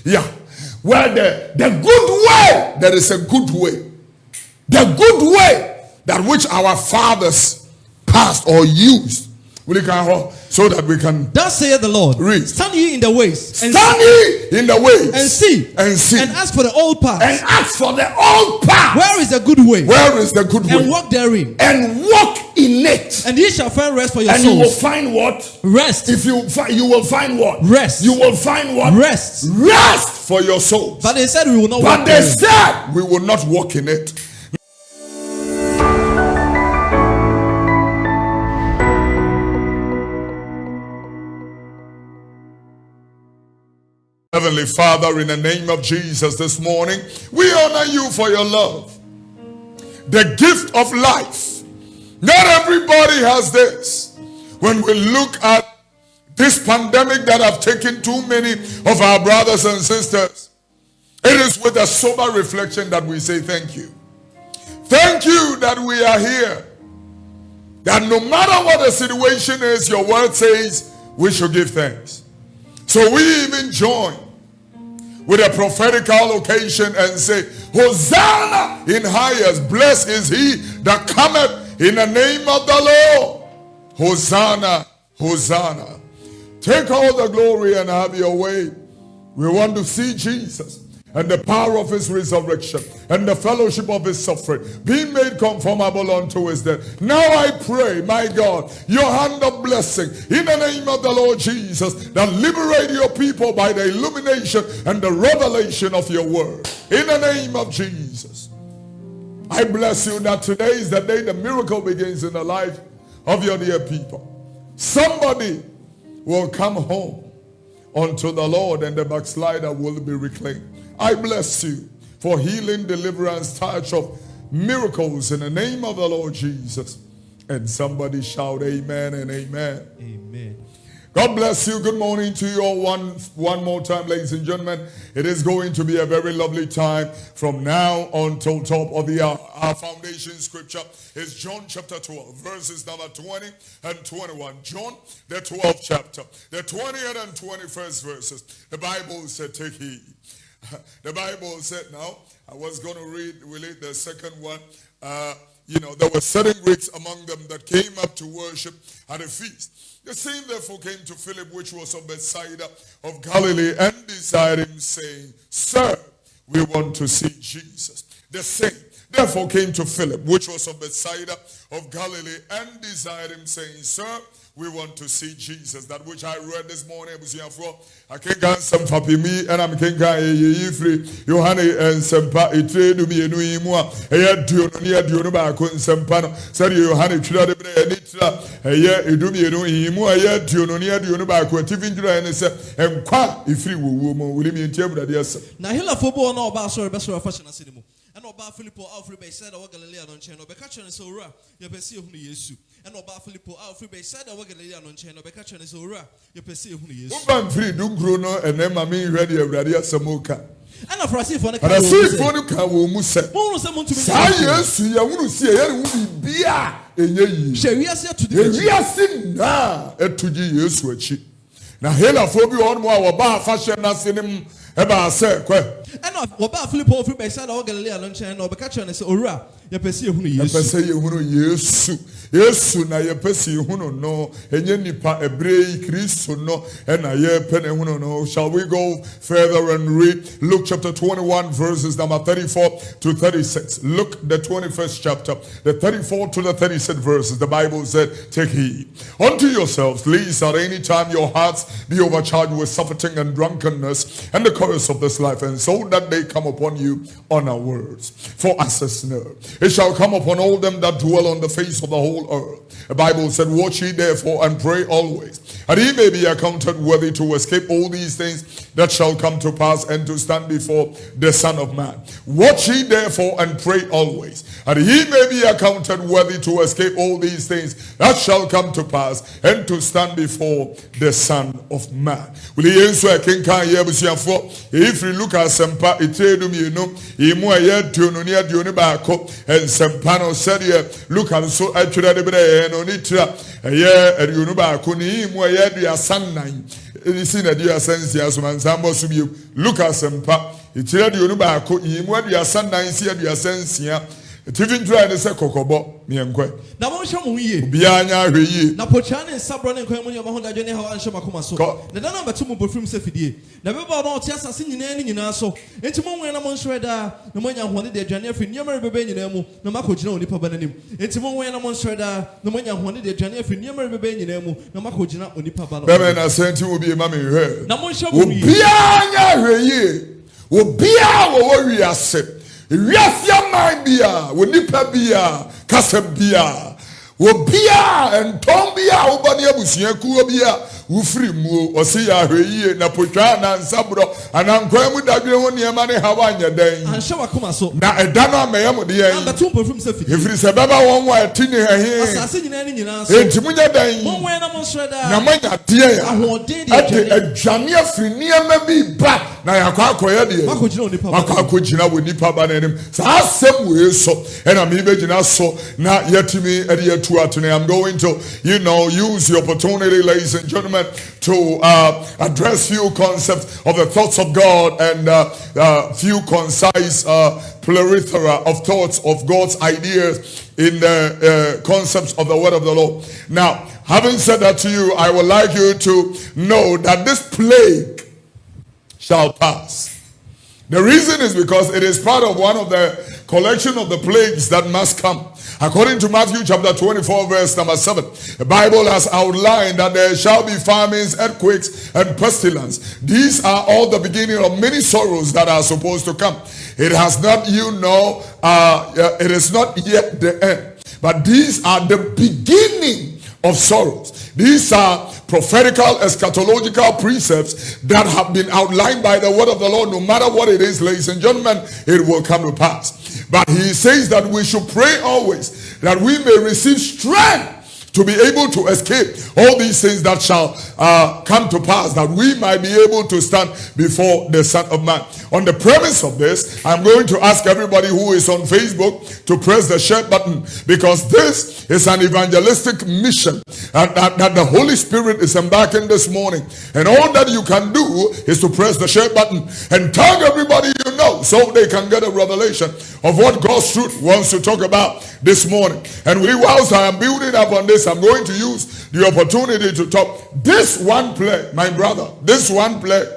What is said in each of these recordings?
Yeah. Well, the good way, there is a good way. The good way that which our fathers passed or used. So that we can. Thus saith the Lord. Read. Stand ye in the ways. Stand ye in the ways. And see. And see. And ask for the old path. And ask for the old path. Where is the good way? Where is the good way? And walk therein. And walk in it. And ye shall find rest for your souls. And you will find what? Rest. If you will find what? Rest. You will find what? Rest. Rest for your souls. But they said we will not walk in it. But they said we will not walk in it. Heavenly Father, in the name of Jesus this morning, we honor you for your love. The gift of life. Not everybody has this. When we look at this pandemic that have taken too many of our brothers and sisters, it is with a sober reflection that we say thank you. Thank you that we are here. That no matter what the situation is, your word says we should give thanks. So we even join with a prophetic allocation and say, Hosanna in highest, blessed is he that cometh in the name of the Lord. Hosanna, Hosanna. Take all the glory and have your way. We want to see Jesus and the power of his resurrection and the fellowship of his suffering being made conformable unto his death. Now I pray, my God, your hand of blessing in the name of the Lord Jesus, that liberate your people by the illumination and the revelation of your word. In the name of Jesus, I bless you that today is the day the miracle begins in the life of your dear people. Somebody will come home unto the Lord and the backslider will be reclaimed. I bless you for healing, deliverance, touch of miracles in the name of the Lord Jesus. And somebody shout amen and amen. Amen. God bless you. Good morning to you all one more time, ladies and gentlemen. It is going to be a very lovely time from now until top of the hour. Our foundation scripture is John chapter 12, verses number 20 and 21. John, the 12th chapter, the 20th and 21st verses. The Bible said, take heed. The Bible said, now, I was going to read the second one. There were certain Greeks among them that came up to worship at a feast. The same therefore came to Philip, which was of Bethsaida of Galilee, and desired him, saying, Sir, we want to see Jesus. The same therefore came to Philip, which was of Bethsaida of Galilee, and desired him, saying, Sir, we want to see Jesus. That which I read this morning, I can't get some papimi, and I'm can't get free. Yohane and Sempa, it trade me a new mua, a year near Dunuba, Sempano, said Yohane Trade, a year, it do me a new mua, a year, near Dunuba, Tivinja, and said, and quite if you woman, will me tell that yes. Now, Hilla football, no about sorry, best of fashion as anymore. And about Filippo Alfred said, I was Galilean on channel, but catching is so rare, you perceive who he is. And about Filippo Alfred said, I was Galilean on channel, but catching is so rare, you perceive who he is. I'm free, do Bruno, and then I mean, ready, Samoka. And a Frasi for the car, I see for the car will move. Someone to science, you want to see a will be beer in your years. To the reason now, at 2 years, which now, Hela phobia on more about fashion as in him. Eba say kwe. Eno oba Philippo fi be say na o Galilean no nchen na obeka che ne se owura ye pese ehunu Yesu. Ye pese ehunu Yesu. Yesu na ye pese ehunu no enye nipa ebrei Kristo no na ye pe ne ehunu no. Shall we go further and read Luke chapter 21 verses number 34 to 36. Luke the 21st chapter, the 34 to the 36 verses. The Bible said, take heed unto yourselves, lest at any time your hearts be overcharged with surfeiting and drunkenness and the chorus of this life, and so that they come upon you unawares. For as a snare it shall come upon all them that dwell on the face of the whole earth. The Bible said, watch ye therefore and pray always, and ye may be accounted worthy to escape all these things that shall come to pass and to stand before the Son of Man. Watch ye therefore and pray always, and ye may be accounted worthy to escape all these things that shall come to pass and to stand before the Son of Man. Will ye answer a king can ye for? If you look at Sempa, it tell you know, Imu a Tunonia Dunibaco, and Sempano said, look at so actually, and on it, a year at Unibaco, Imu a year, son nine. see that you are sensing as man sambo subi look at sempa itire de onu ba ko yimu aduasa nan si aduasa nsia Tivin try to say kokobo miyenkwe. Na mo hwe mo yie. Bia anya hwe yie. Na pocha ne sabro ne nkwan mo ne ho dadwe ne ha anhwe makoma so. Na dana beto mo bofrim se fidie. Na beba ba oti asase nyina ni nyina so. Enti mo nwen na mo nhwe da na mo nya hone de aduane afri niamare bebe nyina mu na makogina onipa ba nanim. Enti mo nwen na mo nhwe da na mo nya hone de aduane afri niamare bebe nyina mu na makogina onipa ba no. Bebe na senti obi ma me hwe. Na mo hwe mo yie. Bia anya hwe yie. Obia wo wi ase. Wiafia man bia, wonipa bia, kasa bia, wobia entom bia, obani abusuaku bia, ufiri mu osi ya hweye na potwa na nsabro anankwa mu dadwe ho niema ne hawa anya dan. Anhwe wakoma so. Na edano ameye mo de yen. Ambeto bofrim se fidie. Ifiri se baba won wa atini hehe. Asase nyina ni nyina so. Enti munya dan. Mo nwen na mo nhwe da. Na manya de ya. Ahoden de ate adwane afiri niema bi ba na yakwa akoya de. Makogina onipa ba. Makogina wonipa ba nanim. Sa asem we so ena me begina so na yetimi ede yatu atene. I'm going to use the opportunity, ladies and gentlemen, to address few concepts of the thoughts of God and few concise plethora of thoughts of God's ideas in the concepts of the word of the Lord. Now, having said that to you, I would like you to know that this plague shall pass. The reason is because it is part of one of the collection of the plagues that must come. According to Matthew chapter 24 verse number 7, the Bible has outlined that there shall be famines, earthquakes, and pestilence. These are all the beginning of many sorrows that are supposed to come. It has not, it is not yet the end, but these are the beginning of sorrows. These are prophetical, eschatological precepts that have been outlined by the word of the Lord. No matter what it is, ladies and gentlemen, it will come to pass. But he says that we should pray always that we may receive strength to be able to escape all these things that shall come to pass, that we might be able to stand before the Son of Man. On the premise of this, I'm going to ask everybody who is on Facebook to press the share button, because this is an evangelistic mission that the Holy Spirit is embarking this morning. And all that you can do is to press the share button and tag everybody you know so they can get a revelation of what God's truth wants to talk about this morning. And whilst I am building up on this, I'm going to use the opportunity to talk. This one plague, my brother, this one plague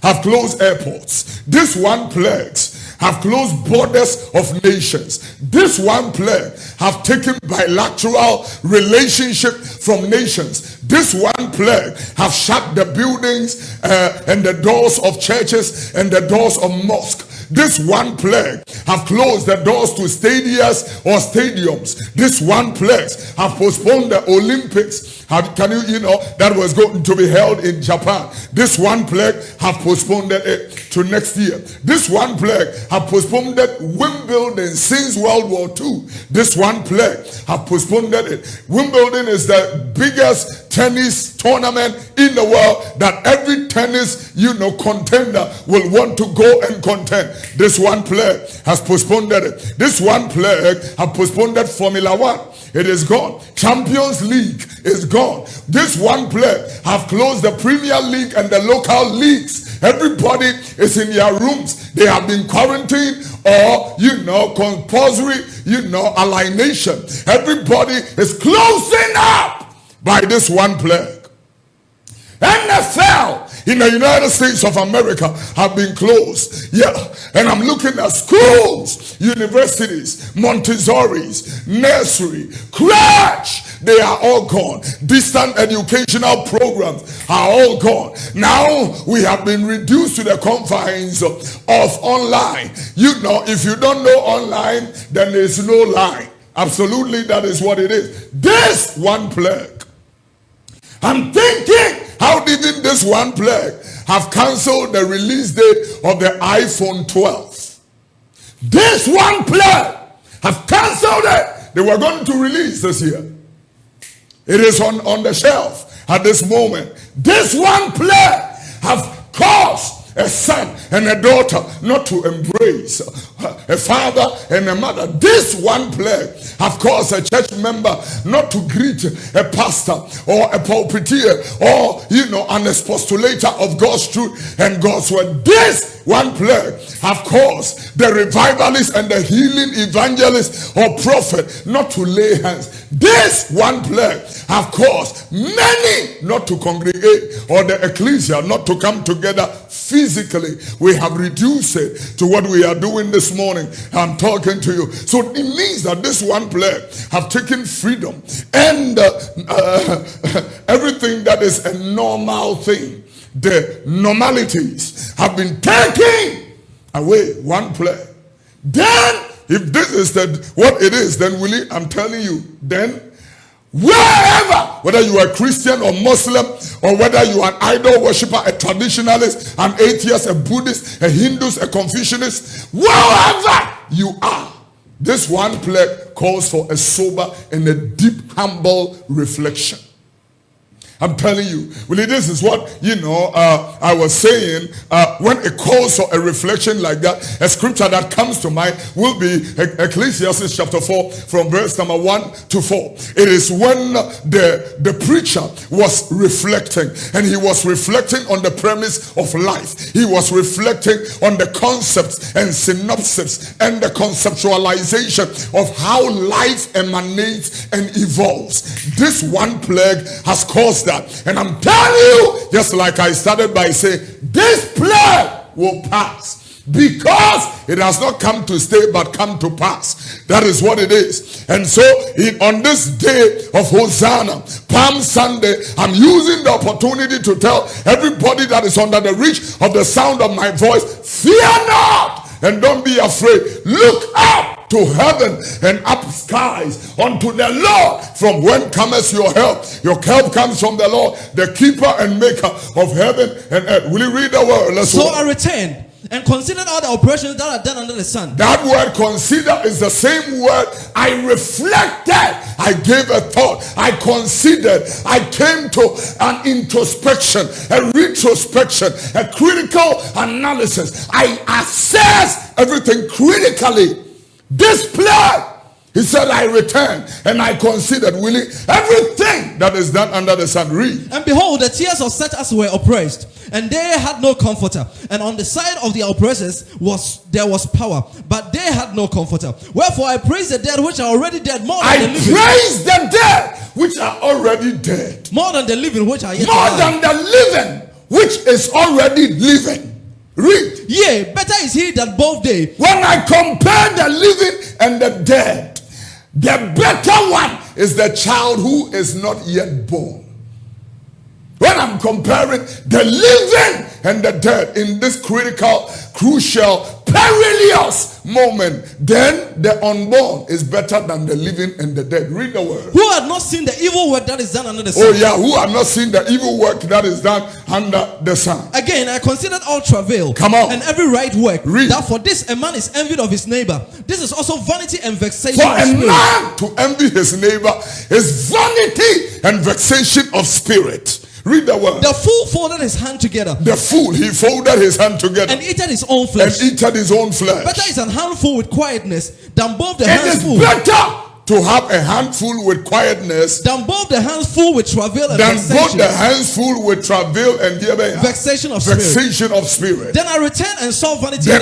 have closed airports. This one plague have closed borders of nations. This one plague have taken bilateral relationship from nations. This one plague have shut the buildings and the doors of churches and the doors of mosques. This one plague have closed the doors to stadiums or stadiums. This one plague have postponed the Olympics. That was going to be held in Japan. This one plague have postponed it to next year. This one plague have postponed it Wimbledon since World War II. This one plague have postponed it. Wimbledon is the biggest tennis tournament in the world that every tennis contender will want to go and contend. This one plague has postponed it. This one plague have postponed Formula 1. It is gone. Champions League is gone. This one plague have closed the Premier League and the local leagues. Everybody is in their rooms. They have been quarantined or compulsory alienation. Everybody is closing up by this one plague. NFL in the United States of America have been closed. Yeah, and I'm looking at schools, universities, Montessori's, nursery, crèche. They are all gone. Distant educational programs are all gone. Now we have been reduced to the confines of online. If you don't know online, then there's no line. Absolutely, that is what it is. This one plague. I'm thinking, how did this one plague have cancelled the release date of the iPhone 12? This one plague have cancelled it. They were going to release this year. It is on the shelf at this moment. This one plague have caused a son and a daughter not to embrace a father and a mother. This one plague have caused a church member not to greet a pastor or a pulpiteer or an expostulator of God's truth and God's word. This one plague have caused the revivalists and the healing evangelist or prophet not to lay hands. This one plague have caused many not to congregate, or the ecclesia not to come together physically. We have reduced it to what we are doing this morning. I'm talking to you. So it means that this one plague have taken freedom and everything that is a normal thing. The normalities have been taken away. One plague. Then, if this is what it is, then really, I'm telling you, then wherever, whether you are a Christian or Muslim, or whether you are an idol worshiper, a traditionalist, an atheist, a Buddhist, a Hindu, a Confucianist, wherever you are, this one plague calls for a sober and a deep, humble reflection. I'm telling you, really, this is what, I was saying, when it calls for a reflection like that, a scripture that comes to mind will be Ecclesiastes chapter 4 from verse number 1 to 4. It is when the preacher was reflecting, and he was reflecting on the premise of life. He was reflecting on the concepts and synopsis and the conceptualization of how life emanates and evolves. This one plague has caused that. And I'm telling you, just like I started by saying, this plague will pass, because it has not come to stay but come to pass. That is what it is. And so on this day of Hosanna, Palm Sunday, I'm using the opportunity to tell everybody that is under the reach of the sound of my voice, fear not and don't be afraid. Look up to heaven and up skies unto the Lord, from when cometh your help. Your help comes from the Lord, the keeper and maker of heaven and earth. Will you read the word? I returned and considered all the operations that are done under the sun. That word consider is the same word. I reflected, I gave a thought, I considered, I came to an introspection, a retrospection, a critical analysis. I assessed everything critically. This plague, he said, I returned and I considered, Willie, everything that is done under the sun. Read. And behold, the tears of such as were oppressed, and they had no comforter. And on the side of the oppressors there was power, but they had no comforter. Wherefore I praise the dead which are already dead more than the living. I praise the dead which are already dead. More than the living which are yet alive. More than the living which is already living. Read. Yea, better is he that both they. When I compare the living and the dead, the better one is the child who is not yet born. When I'm comparing the living and the dead in this critical, crucial, perilous moment, then the unborn is better than the living and the dead. Read the word. Who had not seen the evil work that is done under the sun? Oh yeah, who have not seen the evil work that is done under the sun. Again, I considered all travail. Come on. And every right work. Read. That for this a man is envied of his neighbor. This is also vanity and vexation for of spirit. For a man to envy his neighbor is vanity and vexation of spirit. Read the word. The fool folded his hand together. The fool, he folded his hand together. And eaten his own flesh. And eaten his own flesh. Better is an handful with quietness than both the hands full. It is better to have a handful with quietness than both the hands full with travail and vexation. Than both the hands full with travail and vexation of spirit. Then I returned and saw vanity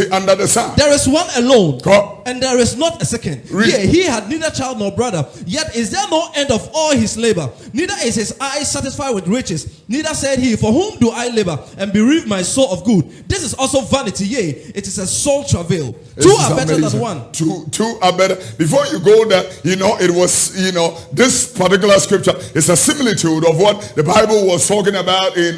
under the sun. There is one alone. And there is not a second. Yea, he had neither child nor brother. Yet is there no end of all his labor. Neither is his eye satisfied with riches. Neither said he, for whom do I labor and bereave my soul of good? This is also vanity. Yea, it is a soul travail. Two are better than one. Two are better. Before you go there, it was, this particular scripture is a similitude of what the Bible was talking about in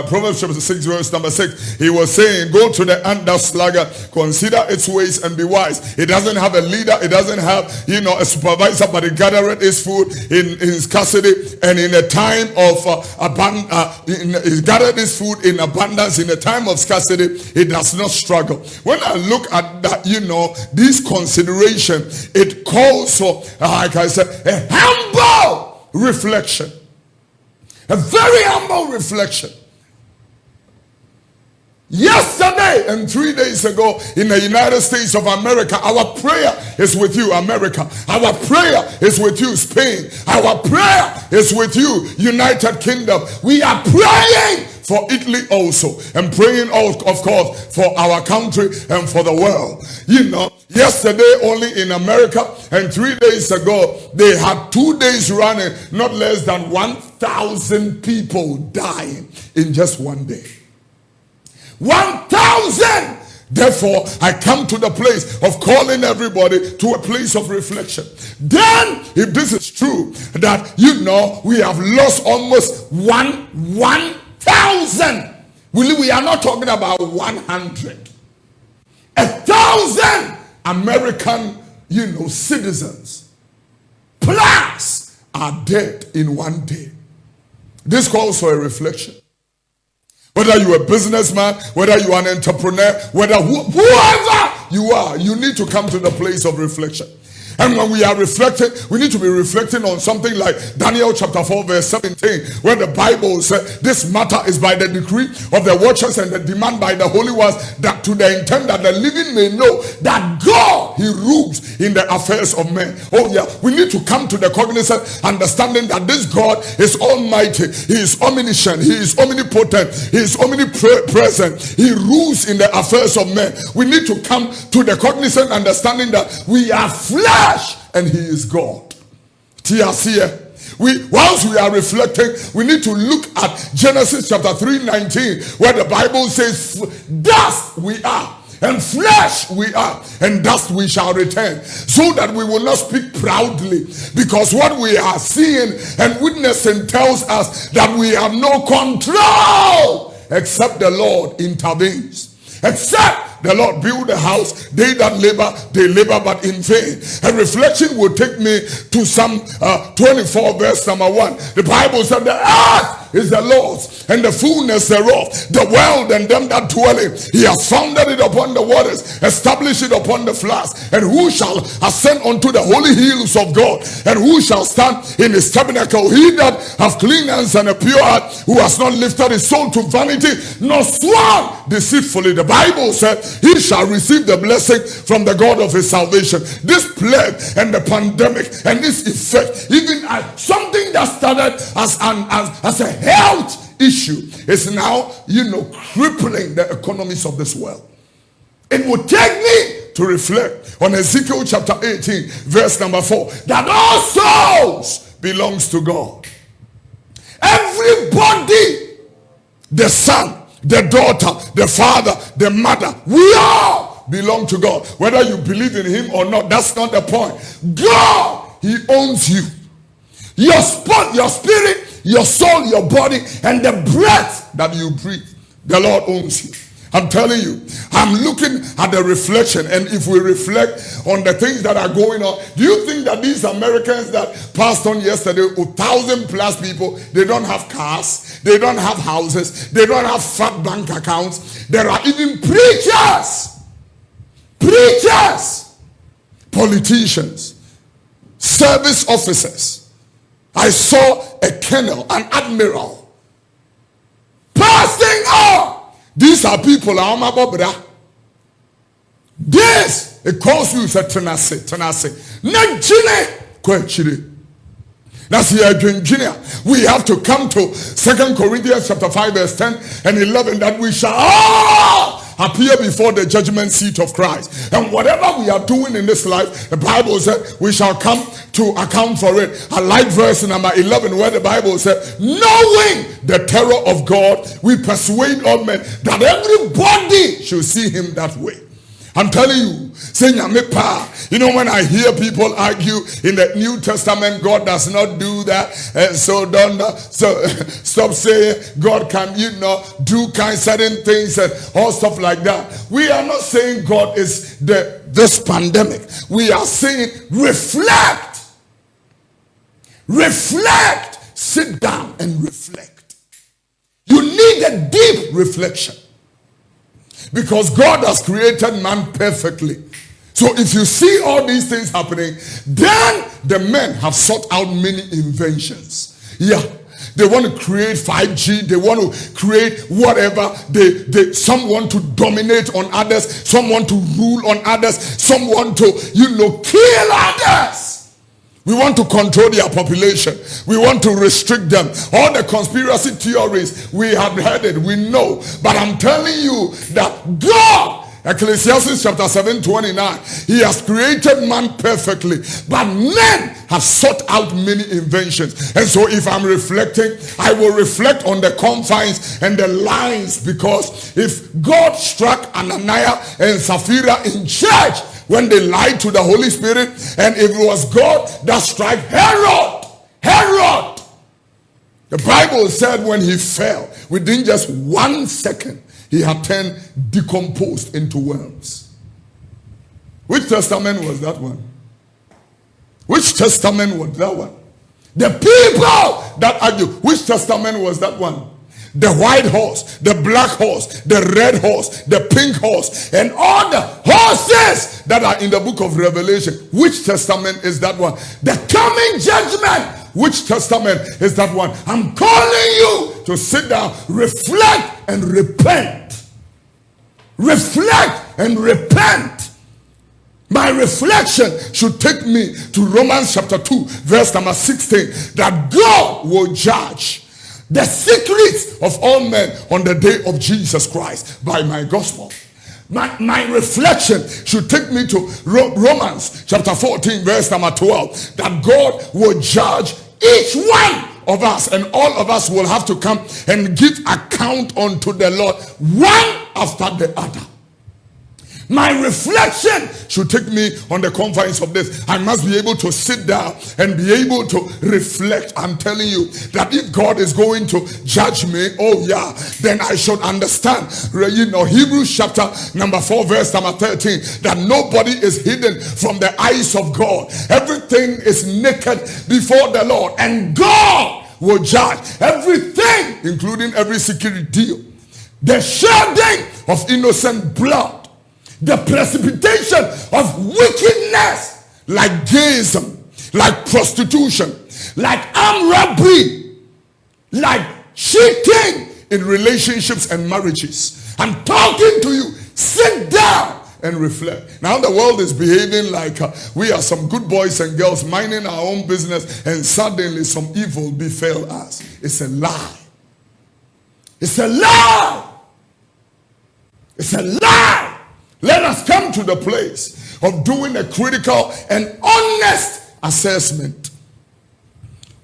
Proverbs chapter 6 verse number 6. He was saying, go to the ant sluggard, consider its ways and be wise. It doesn't have a leader, it doesn't have a supervisor, but it gathereth its food in scarcity, and in a time of it gathered its food in abundance. In a time of scarcity, it does not struggle. When I look at that, this consideration, it calls for, like I said, a humble reflection, a very humble reflection. Yesterday and 3 days ago in the United States of America, our prayer is with you, America. Our prayer is with you, Spain. Our prayer is with you, United Kingdom. We are praying for Italy also, and praying, of course, for our country and for the world. You know, yesterday only in America and 3 days ago, they had 2 days running, not less than 1,000 people dying in just one day. 1,000! Therefore, I come to the place of calling everybody to a place of reflection. Then, if this is true, that, you know, we have lost almost 1,000. We are not talking about 100. 1,000 American, you know, citizens plus are dead in one day. This calls for a reflection. Whether you're a businessman, whether you're an entrepreneur, whether whoever you are, you need to come to the place of reflection. And when we are reflecting, we need to be reflecting on something like Daniel chapter 4 verse 17, where the Bible says this matter is by the decree of the watchers and the demand by the holy ones, that to the intent that the living may know that God, he rules in the affairs of men. Oh yeah, we need to come to the cognizant understanding that this God is almighty, he is omniscient, he is omnipotent, he is omnipresent, he rules in the affairs of men. We need to come to the cognizant understanding that we are flesh and he is God. Once we are reflecting, we need to look at Genesis chapter 3:19, where the Bible says, dust we are, and flesh we are, and dust we shall return, so that we will not speak proudly, because what we are seeing and witnessing tells us that we have no control except the Lord intervenes. Except the Lord build a house, they that labor, they labor but in vain. A reflection will take me to Psalm 24 verse number 1. The Bible said the earth is the Lord's and the fullness thereof, the world and them that dwell in. He has founded it upon the waters, established it upon the floods. And who shall ascend unto the holy hills of God? And who shall stand in his tabernacle? He that hath clean hands and a pure heart, who has not lifted his soul to vanity, nor sworn deceitfully. The Bible said he shall receive the blessing from the God of his salvation. This plague and the pandemic and this effect, even something that started as a health issue, is now, crippling the economies of this world. It would take me to reflect on Ezekiel chapter 18 verse number 4, that all souls belongs to God. Everybody, the son, the daughter, the father, the mother, we all belong to God. Whether you believe in him or not, that's not the point. God, he owns you. Your spirit, your soul, your body, and the breath that you breathe, the Lord owns you. I'm telling you, I'm looking at the reflection, and if we reflect on the things that are going on, do you think that these Americans that passed on yesterday, 1,000 plus people, they don't have cars, they don't have houses, they don't have fat bank accounts? There are even preachers, politicians, service officers. I saw a colonel, an admiral, passing on. These are people, this, it calls you tenacity. We have to come to 2 Corinthians chapter 5 verse 10 and 11, that we shall all appear before the judgment seat of Christ. And whatever we are doing in this life, the Bible said we shall come to account for it. I like verse number 11 where the Bible said, knowing the terror of God, we persuade all men that everybody should see him that way. I'm telling you, when I hear people argue in the New Testament, God does not do that, and so stop saying God can, do certain things and all stuff like that. We are not saying God is this pandemic. We are saying reflect, sit down and reflect. You need a deep reflection. Because God has created man perfectly. So if you see all these things happening, then the men have sought out many inventions. Yeah. They want to create 5G. They want to create whatever. Some want to dominate on others. Some want to rule on others. Some want to, kill others. We want to control their population. We want to restrict them. All the conspiracy theories, we have heard it. We know. But I'm telling you that God, Ecclesiastes chapter 7:29, he has created man perfectly, but men have sought out many inventions. And so if I'm reflecting, I will reflect on the confines and the lines, because if God struck Ananias and Sapphira in church when they lied to the Holy Spirit, and if it was God that struck Herod, the Bible said when he fell, within just 1 second, he had turned decomposed into worms. Which testament was that one? Which testament was that one? The people that argue, which testament was that one? The white horse, the black horse, the red horse, the pink horse, and all the horses that are in the book of Revelation. Which testament is that one? The coming judgment. Which testament is that one? I'm calling you to sit down, reflect, and repent. Reflect and repent. My reflection should take me to Romans chapter 2, verse number 16, that God will judge the secrets of all men on the day of Jesus Christ by my gospel. My reflection should take me to Romans chapter 14, verse number 12, that God will judge each one of us, and all of us will have to come and give account unto the Lord, one after the other. My reflection should take me on the confines of this. I must be able to sit down and be able to reflect. I'm telling you that if God is going to judge me, then I should understand, Hebrews chapter number 4, verse number 13, that nobody is hidden from the eyes of God. Everything is naked before the Lord, and God will judge everything, including every secret deal. The shedding of innocent blood, the precipitation of wickedness, like gayism, like prostitution, like armed robbery, like cheating in relationships and marriages. I'm talking to you. Sit down and reflect. Now the world is behaving like we are some good boys and girls minding our own business, and suddenly some evil befell us. It's a lie. It's a lie. It's a lie. Let us come to the place of doing a critical and honest assessment.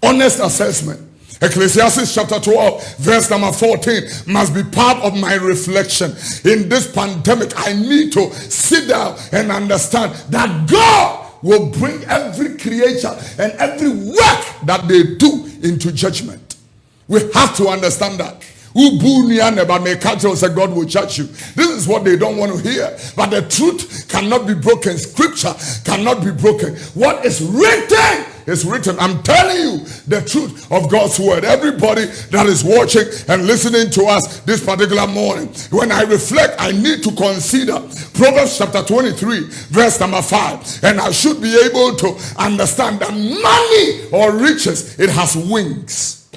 Honest assessment. Ecclesiastes chapter 12, verse number 14 must be part of my reflection. In this pandemic, I need to sit down and understand that God will bring every creature and every work that they do into judgment. We have to understand that. God will judge you. This is what they don't want to hear. But the truth cannot be broken. Scripture cannot be broken. What is written is written. I'm telling you the truth of God's word. Everybody that is watching and listening to us this particular morning, when I reflect, I need to consider Proverbs chapter 23, verse number 5. And I should be able to understand that money or riches, it has wings.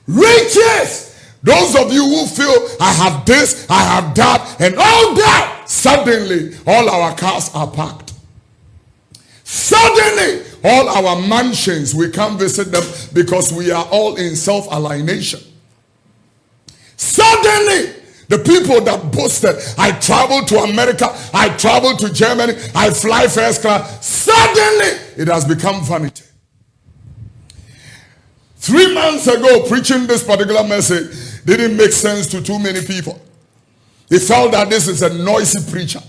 Riches. Those of you who feel I have this, I have that, and all that, suddenly all our cars are packed. Suddenly all our mansions, we can't visit them because we are all in self-alienation. Suddenly the people that boasted, I travel to America, I travel to Germany, I fly first class, suddenly it has become vanity. 3 months ago, preaching this particular message didn't make sense to too many people. They felt that this is a noisy preacher.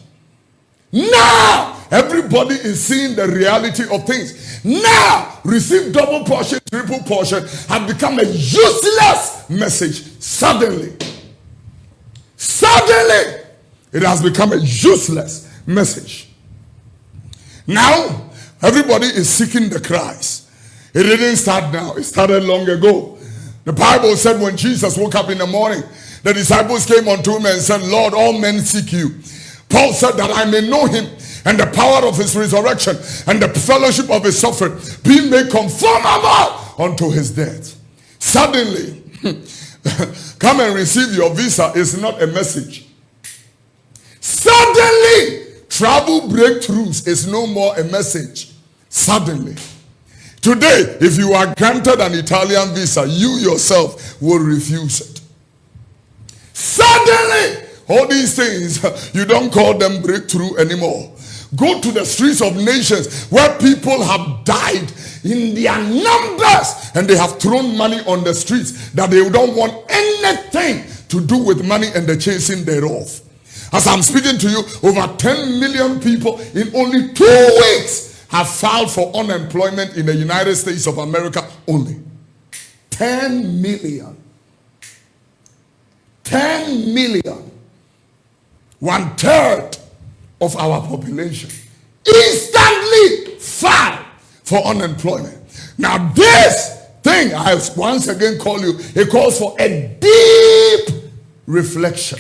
Now, everybody is seeing the reality of things. Now, receive double portion, triple portion have become a useless message. Suddenly, it has become a useless message. Now, everybody is seeking the Christ. It didn't start now. It started long ago. The Bible said when Jesus woke up in the morning, the disciples came unto him and said, Lord, all men seek you. Paul said that I may know him and the power of his resurrection and the fellowship of his suffering, being made conformable unto his death. Suddenly, come and receive your visa is not a message. Suddenly, travel breakthroughs is no more a message. Suddenly. Today, if you are granted an Italian visa, you yourself will refuse it. Suddenly, all these things, you don't call them breakthrough anymore. Go to the streets of nations where people have died in their numbers and they have thrown money on the streets that they don't want anything to do with money and the chasing thereof. As I'm speaking to you, over 10 million people in only 2 weeks have filed for unemployment in the United States of America only. 10 million. 10 million. 1/3 of our population instantly filed for unemployment. Now this thing, I once again call you, it calls for a deep reflection.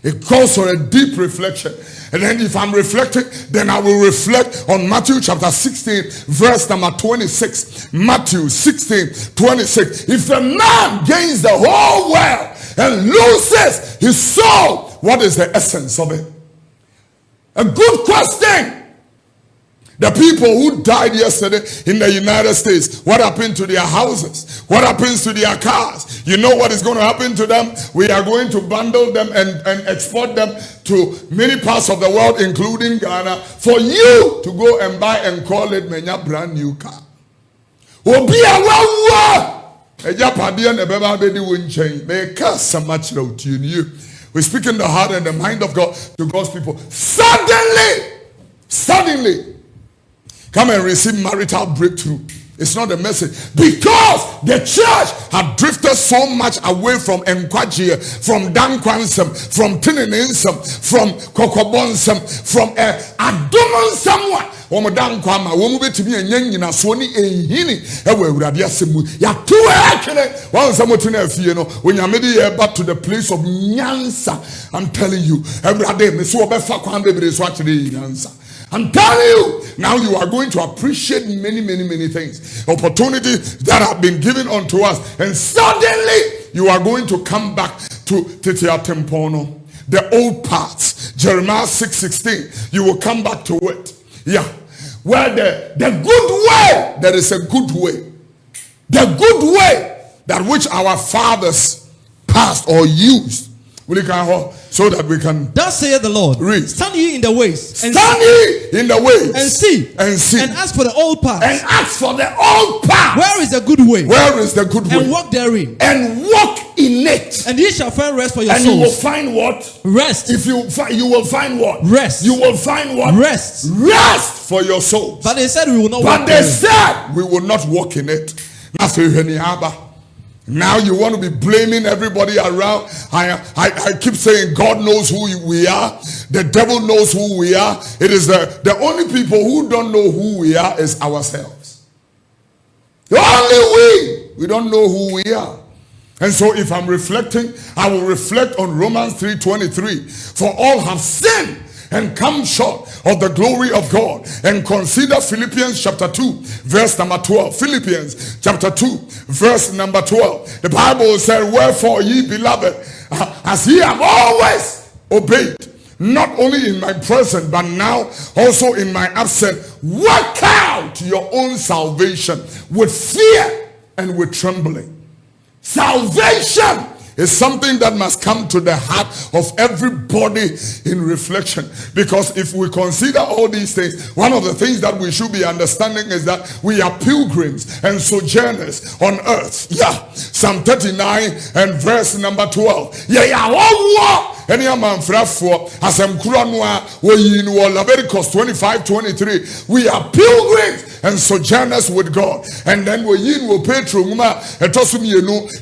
It calls for a deep reflection. And then if I'm reflecting, then I will reflect on Matthew chapter 16, verse number 26. Matthew 16, 26. If a man gains the whole world and loses his soul, what is the essence of it? A good question. The people who died yesterday in the United States, what happened to their houses? What happens to their cars? You know what is going to happen to them? We are going to bundle them and export them to many parts of the world, including Ghana, for you to go and buy and call it a brand new car. We're speaking the heart and the mind of God to God's people. Suddenly, come and receive marital breakthrough. It's not a message. Because the church had drifted so much away from Enkwajie, from Dankwansem, from Tinininsem, from Kokobonsem, from Adumansam. Womodankwama, womubetimi enyanyina so ni ehini ewe awurade asemu. Ya to akene. Wan samotuna afie no, onyamede ye back to the place of nyansa. I'm telling you, awurade me so obefa kwan bebre so akere nyansa. I'm telling you, now you are going to appreciate many things. Opportunities that have been given unto us. And suddenly, you are going to come back to Tete Atenpong, the old paths. Jeremiah 6:16, you will come back to it. Yeah. Where the good way, there is a good way. The good way that which our fathers passed or used. So that we can. Thus saith the Lord. Read. Stand ye in the ways. Stand ye in the ways. And see. And ask for the old path. And ask for the old path. Where is the good way? Where is the good way? And walk therein. And walk in it. And ye shall find rest for your souls. And you will find what? Rest. If you will find what? Rest. You will find what? Rest. Rest for your souls. But they said we will not walk in it. But they said we will not walk in it. Now you want to be blaming everybody around. I keep saying God knows who we are. The devil knows who we are. It is the only people who don't know who we are is ourselves. Only we don't know who we are. And so if I'm reflecting, I will reflect on Romans 3:23. For all have sinned and come short of the glory of God. And consider Philippians chapter 2, verse number 12. Philippians chapter 2, verse number 12. The Bible said, wherefore ye beloved, as ye have always obeyed, not only in my presence, but now also in my absence, work out your own salvation with fear and with trembling. Salvation is something that must come to the heart of everybody in reflection. Because if we consider all these things, one of the things that we should be understanding is that we are pilgrims and sojourners on earth. Yeah. Psalm 39 and verse number 12. Any man for Asem Kuranwa, Leviticus 25:23. We are pilgrims and sojourners with God. And then we will pay Truma, a Tosum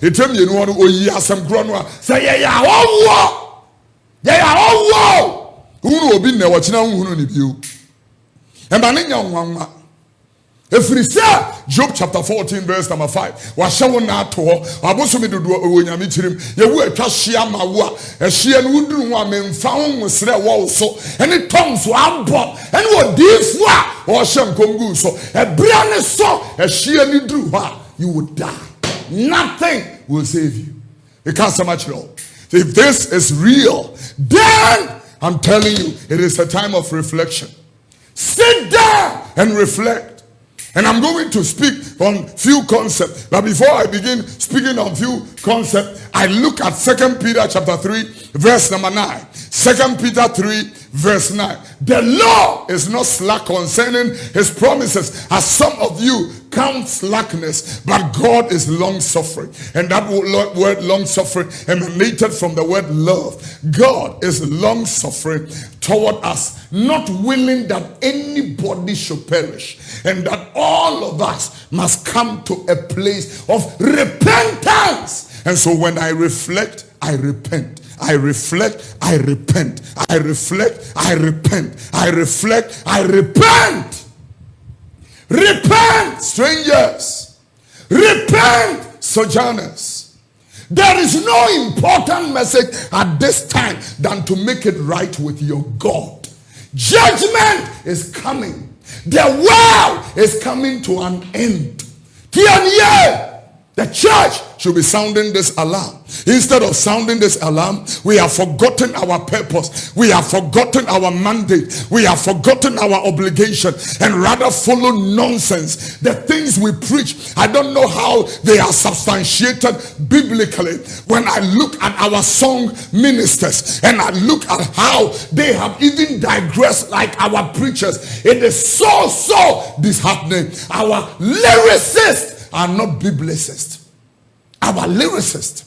Asem Kuranwa. Say, who will be there watching on you? And Banana. If we say Job chapter 14 verse number 5, washawo na to abosomi dodo onyame chirim ye wu atwa hia mawo a hia no wuduru ho amemfa ho sre wo so ene tongs wo abo ene odifo a wo hye nkongu so ebria ne so a hia ni duru ho you would die. nothing will save you. It can't so much all. If this is real, then I'm telling you, it is a time of reflection. Sit down and reflect. And I'm going to speak on few concepts. But before I begin speaking on few concepts, I look at 2 Peter chapter 3, verse number 9. 2 Peter 3, verse 9. The Lord is not slack concerning his promises, as some of you count slackness, but God is long-suffering. And that word long-suffering emanated from the word love. God is long-suffering toward us, not willing that anybody should perish, and that all of us must come to a place of repentance. And so when I reflect, I repent. I reflect, I repent. I reflect, I repent. I reflect, I repent. Repent, strangers. Repent, sojourners. There is no important message at this time than to make it right with your God. Judgment is coming. The world is coming to an end. The church should be sounding this alarm. Instead of sounding this alarm, we have forgotten our purpose. We have forgotten our mandate. We have forgotten our obligation and rather follow nonsense. The things we preach, I don't know how they are substantiated biblically. When I look at our song ministers and I look at how they have even digressed like our preachers, it is so disheartening. Our lyricists are not biblicists. Our lyricists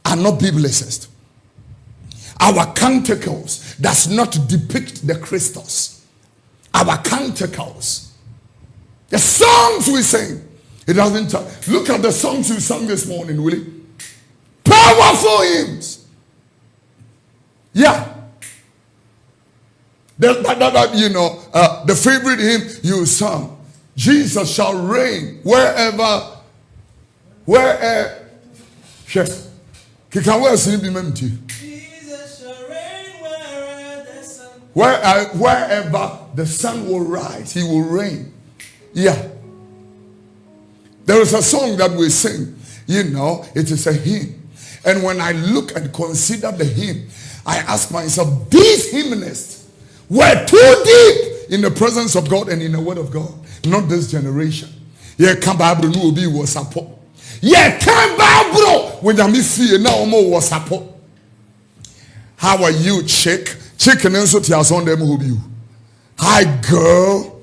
are not biblicists. Our canticles does not depict the Christos. Our canticles, the songs we sing, it doesn't. Look at the songs we sang this morning, will you? Powerful hymns. Yeah. The favorite hymn you sang, Jesus shall reign wherever. Jesus shall reign wherever the sun will rise, he will reign. Yeah. There is a song that we sing, it is a hymn. And when I look and consider the hymn, I ask myself, these hymnists were too deep in the presence of God and in the word of God. Not this generation. Yeah, come Bible no be was support. Yeah, come Bible when you see now more was support. How are you, chick? Chicken and so tears on them who you. Hi girl,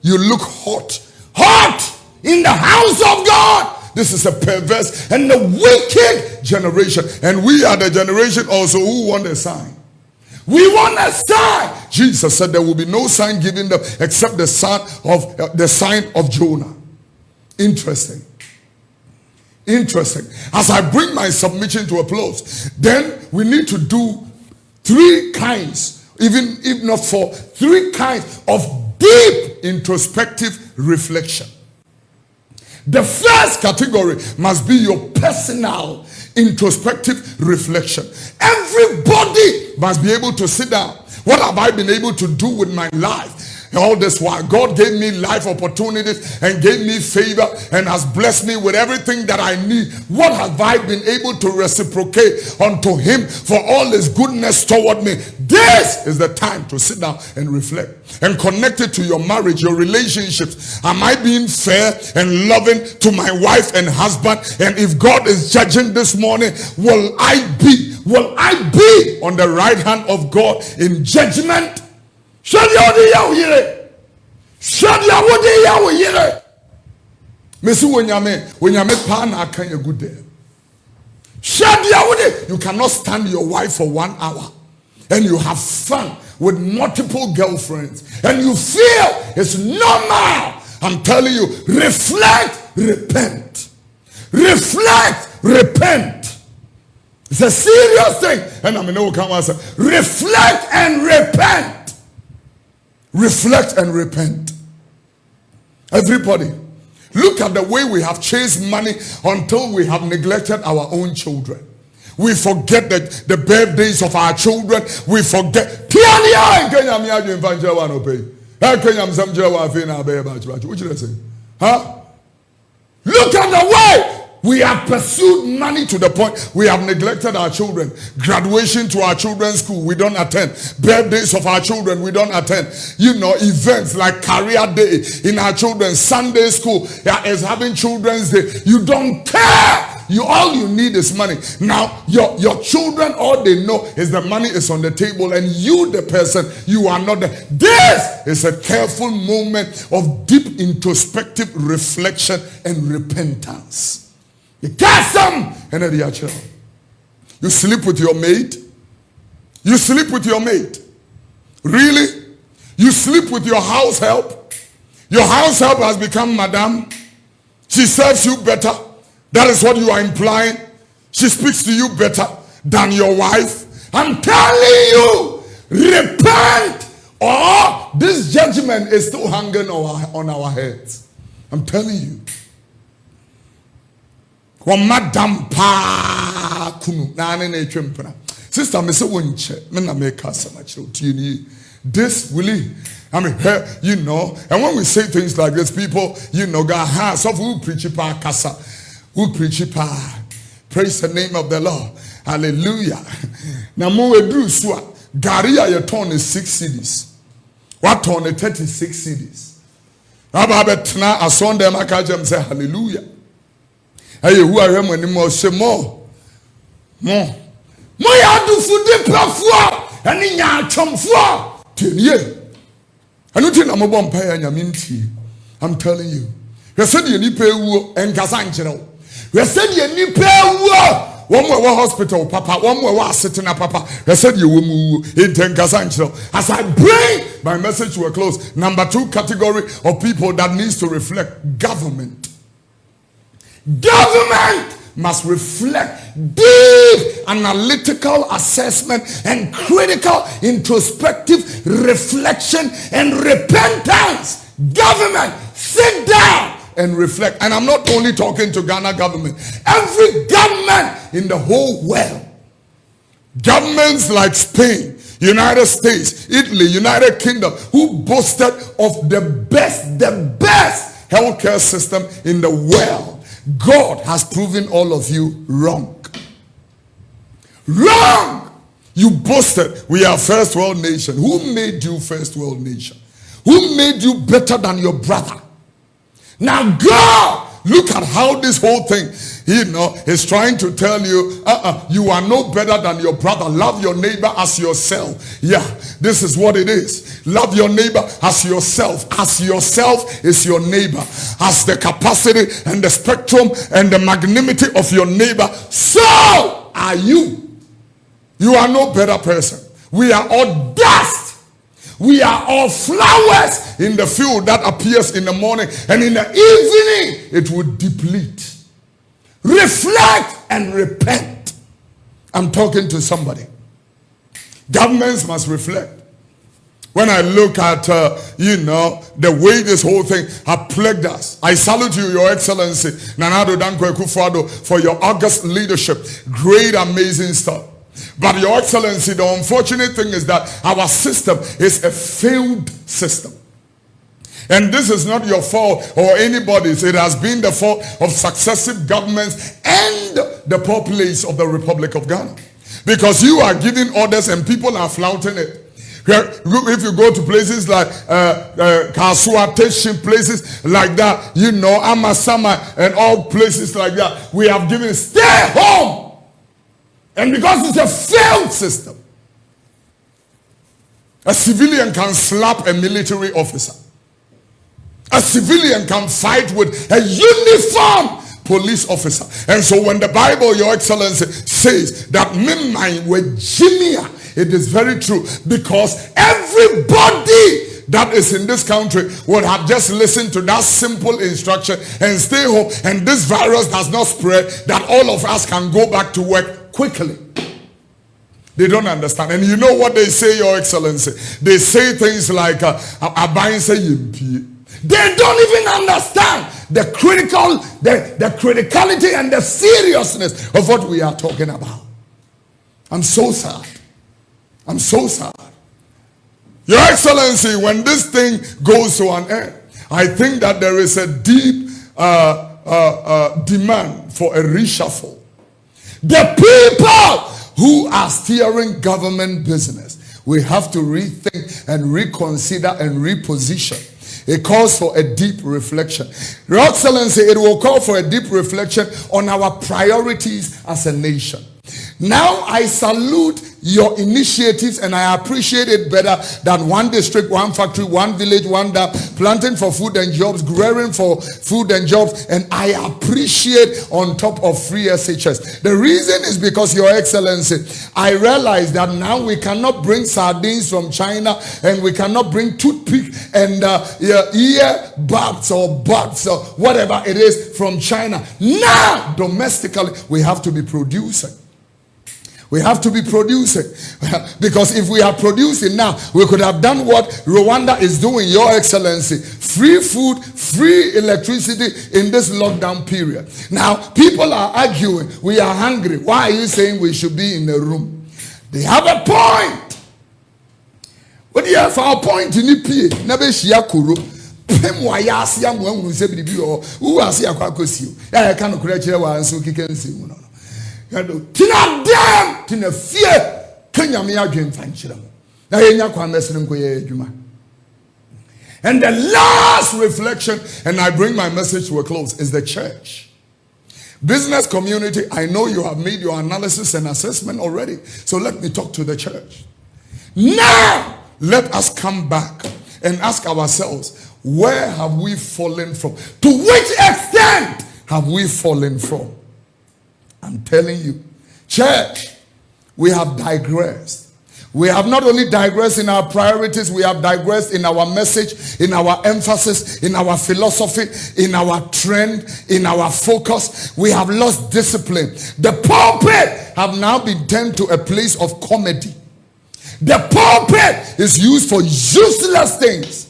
you look hot. Hot in the house of God. This is a perverse and a wicked generation. And we are the generation also who want a sign. We want a sign. Jesus said there will be no sign given them except the sign of Jonah. Interesting. As I bring my submission to a close, then we need to do three kinds, even if not four, three kinds of deep introspective reflection. The first category must be your personal introspective reflection. Everybody must be able to sit down. What have I been able to do with my life? All this while, God gave me life opportunities and gave me favor and has blessed me with everything that I need. What have I been able to reciprocate unto him for all his goodness toward me? This is the time to sit down and reflect and connect it to your marriage, your relationships. Am I being fair and loving to my wife and husband? And if God is judging this morning, will I be on the right hand of God in judgment? You cannot stand your wife for 1 hour and you have fun with multiple girlfriends and you feel it's normal. I'm telling you, reflect, repent. Reflect, repent. It's a serious thing. And I mean, reflect and repent. Reflect and repent. Everybody, look at the way we have chased money until we have neglected our own children. We forget the birthdays of our children. We forget. Huh? Look at the way We have pursued money to the point we have neglected our children. Graduation to our children's school, we don't attend. Birthdays of our children, we don't attend. Events like career day in our children, Sunday school is having children's day. You don't care. All you need is money. Now, your children, all they know is the money is on the table, and you, the person, you are not there. This is a careful moment of deep introspective reflection and repentance. You get some, and then you sleep with your mate. You sleep with your mate. Really? You sleep with your house help. Your house help has become madam. She serves you better. That is what you are implying. She speaks to you better than your wife. I'm telling you, repent, or this judgment is still hanging on our heads. I'm telling you. Madam pa kunu na ne twempra. Sister, me say wonche, me na make us much to this really, and when we say things like this, people, God has of who preach pa kasa, who preach pa. Praise the name of the Lord. Hallelujah. Now mo we do so Garia your turn is 6 cities. What turn is 36 cities. Ababetna asonde makajem say hallelujah. Hey, who are you anymore? Say more. Ya do for the plafua and in ya chum for 10 years. I don't think I'm a vampire and minty. I'm telling you. You said you need pay and Casanchero. You said you need pay one more hospital, Papa, one more sitting up, Papa. You said you will move in Casanchero. As I bring my message to a close, number 2 category of people that needs to reflect government. Government must reflect deep analytical assessment and critical introspective reflection and repentance. Government, sit down and reflect. And I'm not only talking to Ghana government. Every government in the whole world. Governments like Spain, United States, Italy, United Kingdom, who boasted of the best healthcare system in the world. God has proven all of you wrong. Wrong! You boasted we are first world nation. Who made you first world nation? Who made you better than your brother? Now God, look at how this whole thing, is trying to tell you, you are no better than your brother. Love your neighbor as yourself. Yeah, this is what it is. Love your neighbor as yourself. As yourself is your neighbor. As the capacity and the spectrum and the magnanimity of your neighbor, so are you. You are no better person. We are all dust. We are all flowers in the field that appears in the morning, and in the evening it would deplete. Reflect and repent. I'm talking to somebody. Governments must reflect. When I look at, the way this whole thing has plagued us, I salute you, Your Excellency, Nanado Dankwa Akufo-Addo, for your august leadership. Great, amazing stuff. But Your Excellency, the unfortunate thing is that our system is a failed system. And this is not your fault or anybody's. It has been the fault of successive governments and the populace of the Republic of Ghana. Because you are giving orders and people are flouting it. If you go to places like Kasua, Teshin, places like that, Amasama and all places like that, we have given stay home. And because it's a failed system, a civilian can slap a military officer. A civilian can fight with a uniformed police officer. And so when the Bible, Your Excellency, says that Mimai were Jimia, it is very true. Because everybody that is in this country would have just listened to that simple instruction and stay home. And this virus does not spread, that all of us can go back to work quickly. They don't understand. And you know what they say, Your Excellency? They say things like, they don't even understand the criticality and the seriousness of what we are talking about. I'm so sad. I'm so sad. Your Excellency, when this thing goes to an end, I think that there is a deep demand for a reshuffle. The people who are steering government business, we have to rethink and reconsider and reposition. It calls for a deep reflection. Your Excellency, it will call for a deep reflection on our priorities as a nation. Now I salute your initiatives and I appreciate it better than one district, one factory, one village, one dam, planting for food and jobs, growing for food and jobs, and I appreciate on top of free SHS. The reason is because, Your Excellency, I realize that now we cannot bring sardines from China and we cannot bring toothpick and ear buds or buds or whatever it is from China. Now, domestically, we have to be producing. We have to be producing. Because if we are producing now, we could have done what Rwanda is doing, Your Excellency. Free food, free electricity in this lockdown period. Now, people are arguing, we are hungry. Why are you saying we should be in the room? They have a point. What do you have for a point in the PA? Never shiakuru. Pemwayasiam when we say, who are see a quackosio? I can't correct you and so you can see. Tina damn, Tina fear, Kenya me again, Fanchira. And the last reflection, and I bring my message to a close, is the church. Business community, I know you have made your analysis and assessment already. So let me talk to the church. Now, let us come back and ask ourselves, where have we fallen from? To which extent have we fallen from? I'm telling you, church, we have digressed. We have not only digressed in our priorities, we have digressed in our message, in our emphasis, in our philosophy, in our trend, in our focus. We have lost discipline. The pulpit have now been turned to a place of comedy. The pulpit is used for useless things.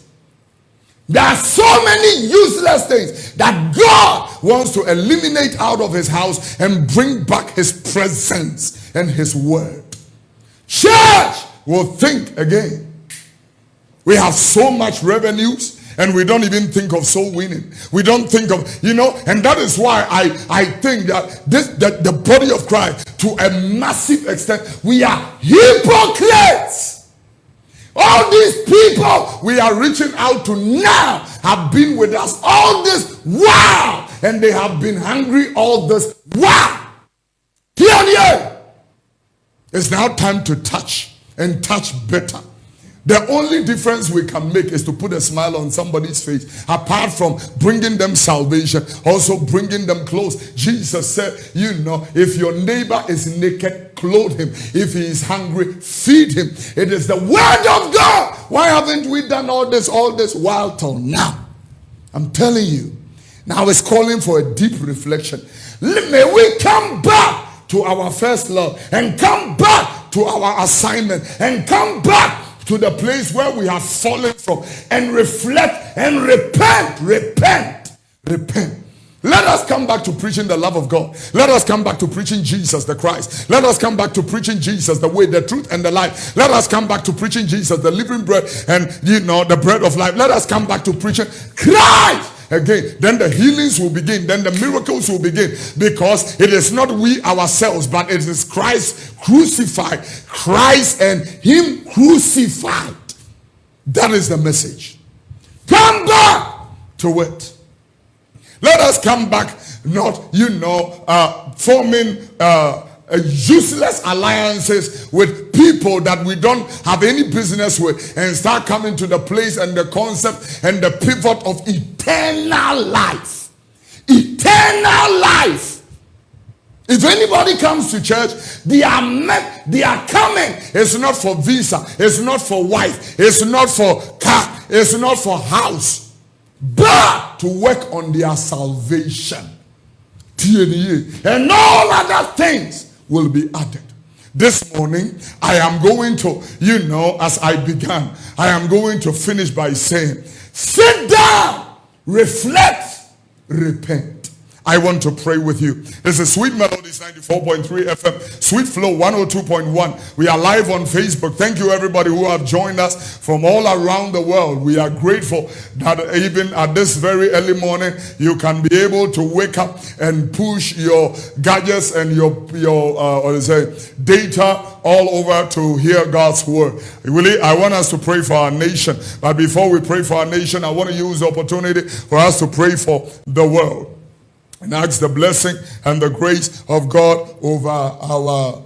There are so many useless things that God wants to eliminate out of his house and bring back his presence and his word. Church will think again. We have so much revenues and we don't even think of soul winning. We don't think of, and that is why I think that that the body of Christ, to a massive extent, we are hypocrites. All these people we are reaching out to now have been with us all this while, and they have been hungry all this while. Here, it's now time to touch and touch better. The only difference we can make is to put a smile on somebody's face. Apart from bringing them salvation, also bringing them close. Jesus said, if your neighbor is naked, clothe him. If he is hungry, feed him. It is the word of God. Why haven't we done all this while till now? I'm telling you. Now it's calling for a deep reflection. May we come back to our first love and come back to our assignment and come back to the place where we have fallen from and reflect and repent. Let us come back to preaching the love of God. Let us come back to preaching Jesus the Christ. Let us come back to preaching Jesus, the way, the truth, and the life. Let us come back to preaching Jesus, the living bread and the bread of life. Let us come back to preaching Christ again. Then the healings will begin. Then the miracles will begin. Because it is not we ourselves, but it is Christ crucified. Christ and him crucified. That is the message. Come back to it. Let us come back, not, forming useless alliances with people that we don't have any business with, and start coming to the place and the concept and the pivot of eternal life. Eternal life. If anybody comes to church, they are coming. It's not for visa. It's not for wife. It's not for car. It's not for house. But to work on their salvation. And all other things will be added. This morning, I am going to, as I began, I am going to finish by saying, sit down, reflect, repent. I want to pray with you. There's a sweet melody. 94.3 FM, Sweet Flow 102.1. We are live on Facebook. Thank you everybody who have joined us from all around the world. We are grateful that even at this very early morning, you can be able to wake up and push your gadgets and your data all over to hear God's word. Really, I want us to pray for our nation. But before we pray for our nation, I want to use the opportunity for us to pray for the world and ask the blessing and the grace of God over our,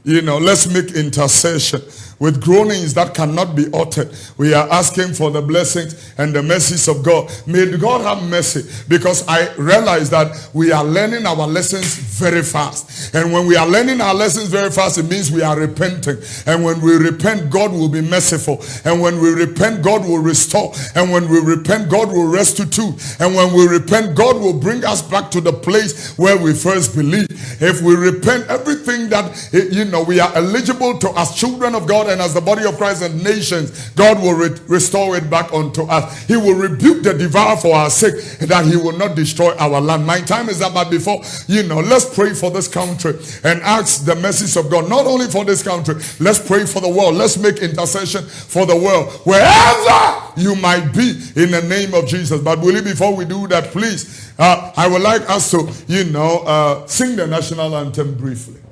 let's make intercession. With groanings that cannot be uttered, we are asking for the blessings and the mercies of God. May God have mercy, because I realize that we are learning our lessons very fast. And when we are learning our lessons very fast, it means we are repenting. And when we repent, God will be merciful. And when we repent, God will restore. And when we repent, God will restitute. And when we repent, God will bring us back to the place where we first believed. If we repent, everything that, we are eligible to as children of God and as the body of Christ and nations, God will restore it back unto us. He will rebuke the devourer for our sake, that he will not destroy our land. My time is up, but before, let's pray for this country and ask the mercies of God. Not only for this country, let's pray for the world. Let's make intercession for the world, wherever you might be, in the name of Jesus. But really, before we do that, please, I would like us to, sing the national anthem briefly.